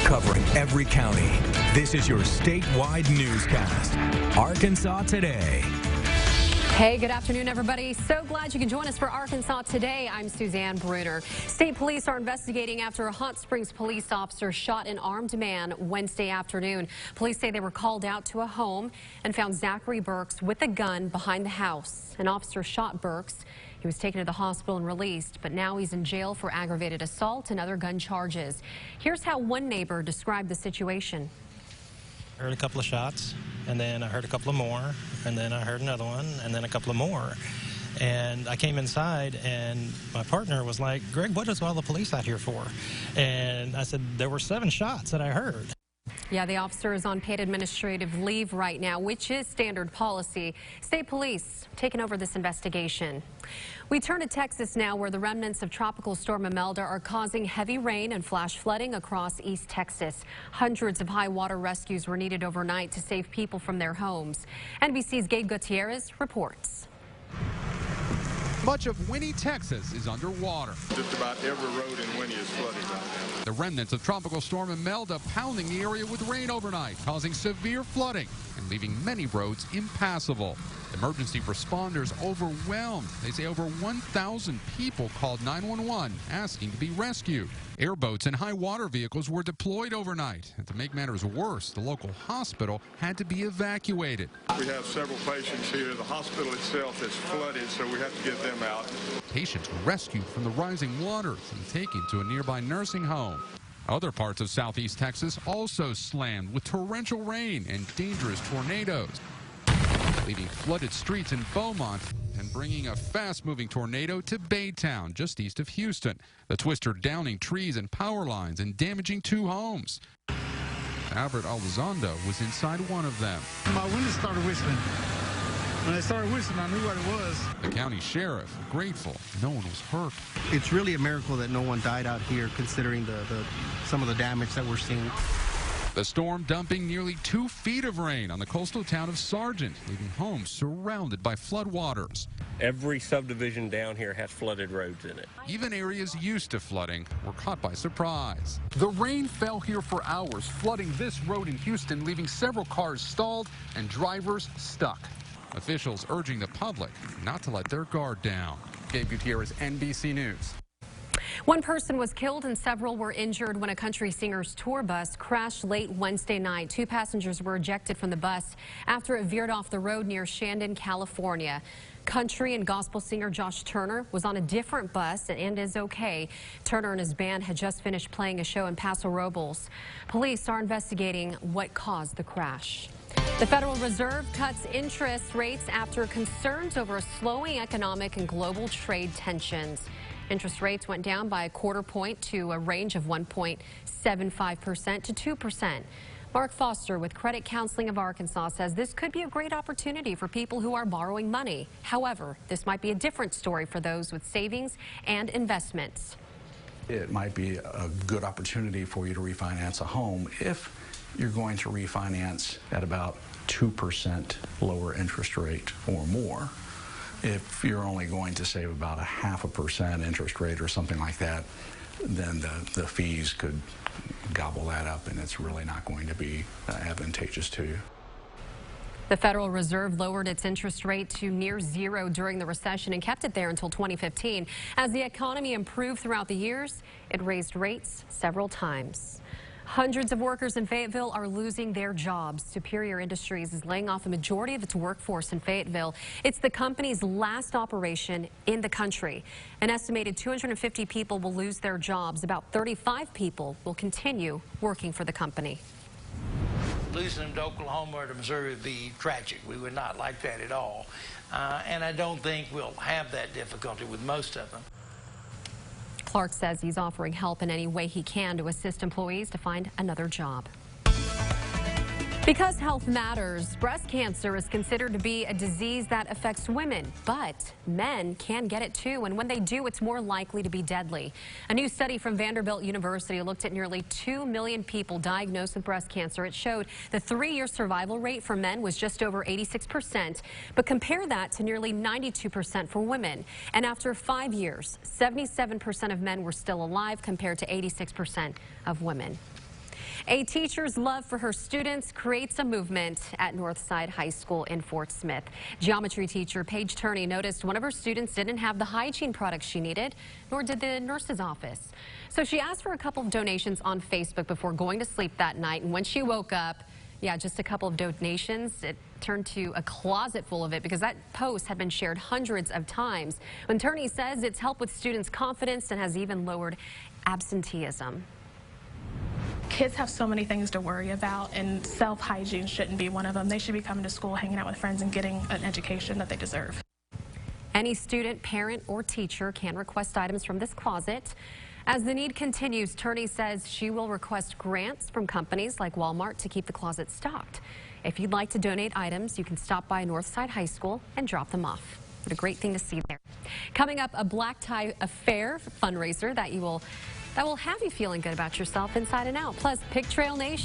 covering every county. This is your statewide newscast, Arkansas Today. Hey, good afternoon, everybody. So glad you can join us for Arkansas Today. I'm Suzanne Bruner. State police are investigating after a Hot Springs police officer shot an armed man Wednesday afternoon. Police say they were called out to a home and found Zachary Burks with a gun behind the house. An officer shot Burks. He was taken to the hospital and released, but now he's in jail for aggravated assault and other gun charges. Here's how one neighbor described the situation. I heard a couple of shots, and then I heard a couple of more, and then I heard another one, and then a couple of more. And I came inside, and my partner was like, "Greg, what is all the police out here for?" And I said, "There were 7 shots that I heard." Yeah, the officer is on paid administrative leave right now, which is standard policy. State police taking over this investigation. We turn to Texas now, where the remnants of Tropical Storm Imelda are causing heavy rain and flash flooding across East Texas. Hundreds of high water rescues were needed overnight to save people from their homes. NBC's Gabe Gutierrez reports. Much of Winnie, Texas is underwater. Just about every road in Winnie is flooded right now. The remnants of Tropical Storm Imelda pounding the area with rain overnight, causing severe flooding and leaving many roads impassable. Emergency responders overwhelmed. They say over 1,000 people called 911 asking to be rescued. Airboats and high water vehicles were deployed overnight. And to make matters worse, the local hospital had to be evacuated. We have several patients here. The hospital itself is flooded, so we have to get them out. Patients were rescued from the rising waters and taken to a nearby nursing home. Other parts of southeast Texas also slammed with torrential rain and dangerous tornadoes, leaving flooded streets in Beaumont and bringing a fast-moving tornado to Baytown, just east of Houston. The twister downing trees and power lines and damaging 2 homes. Albert Elizondo was inside one of them. My windows started whistling. When they started whistling, I knew what it was. The county sheriff grateful no one was hurt. It's really a miracle that no one died out here, considering some of the damage that we're seeing. The storm dumping nearly 2 feet of rain on the coastal town of Sargent, leaving homes surrounded by floodwaters. Every subdivision down here has flooded roads in it. Even areas used to flooding were caught by surprise. The rain fell here for hours, flooding this road in Houston, leaving several cars stalled and drivers stuck. Officials urging the public not to let their guard down. Gabe Gutierrez, NBC News. One person was killed and several were injured when a country singer's tour bus crashed late Wednesday night. 2 passengers were ejected from the bus after it veered off the road near Shandon, California. Country and gospel singer Josh Turner was on a different bus and is okay. Turner and his band had just finished playing a show in Paso Robles. Police are investigating what caused the crash. The Federal Reserve cuts interest rates after concerns over a slowing economic and global trade tensions. Interest rates went down by a 1/4 point to a range of 1.75% to 2%. Mark Foster with Credit Counseling of Arkansas says this could be a great opportunity for people who are borrowing money. However, this might be a different story for those with savings and investments. It might be a good opportunity for you to refinance a home if you're going to refinance at about 2% lower interest rate or more. If you're only going to save about a 0.5% interest rate or something like that, then the fees could gobble that up, and it's really not going to be advantageous to you. The Federal Reserve lowered its interest rate to near 0 during the recession and kept it there until 2015. As the economy improved throughout the years, it raised rates several times. Hundreds of workers in Fayetteville are losing their jobs. Superior Industries is laying off a majority of its workforce in Fayetteville. It's the company's last operation in the country. An estimated 250 people will lose their jobs. About 35 people will continue working for the company. Losing them to Oklahoma or to Missouri would be tragic. We would not like that at all. And I don't think we'll have that difficulty with most of them. Clark says he's offering help in any way he can to assist employees to find another job. Because health matters, breast cancer is considered to be a disease that affects women, but men can get it too, and when they do, it's more likely to be deadly. A new study from Vanderbilt University looked at nearly 2 million people diagnosed with breast cancer. It showed the 3-year survival rate for men was just over 86%, but compare that to nearly 92% for women. And after 5 years, 77% of men were still alive compared to 86% of women. A teacher's love for her students creates a movement at Northside High School in Fort Smith. Geometry teacher Paige Turney noticed one of her students didn't have the hygiene products she needed, nor did the nurse's office. So she asked for a couple of donations on Facebook before going to sleep that night, and when she woke up, just a couple of donations, it turned to a closet full of it because that post had been shared hundreds of times. When Turney says it's helped with students' confidence and has even lowered absenteeism. Kids have so many things to worry about, and self-hygiene shouldn't be one of them. They should be coming to school, hanging out with friends, and getting an education that they deserve. Any student, parent, or teacher can request items from this closet. As the need continues, Turney says she will request grants from companies like Walmart to keep the closet stocked. If you'd like to donate items, you can stop by Northside High School and drop them off. What a great thing to see there. Coming up, a black tie affair fundraiser that will have you feeling good about yourself inside and out. Plus, Pig Trail Nation.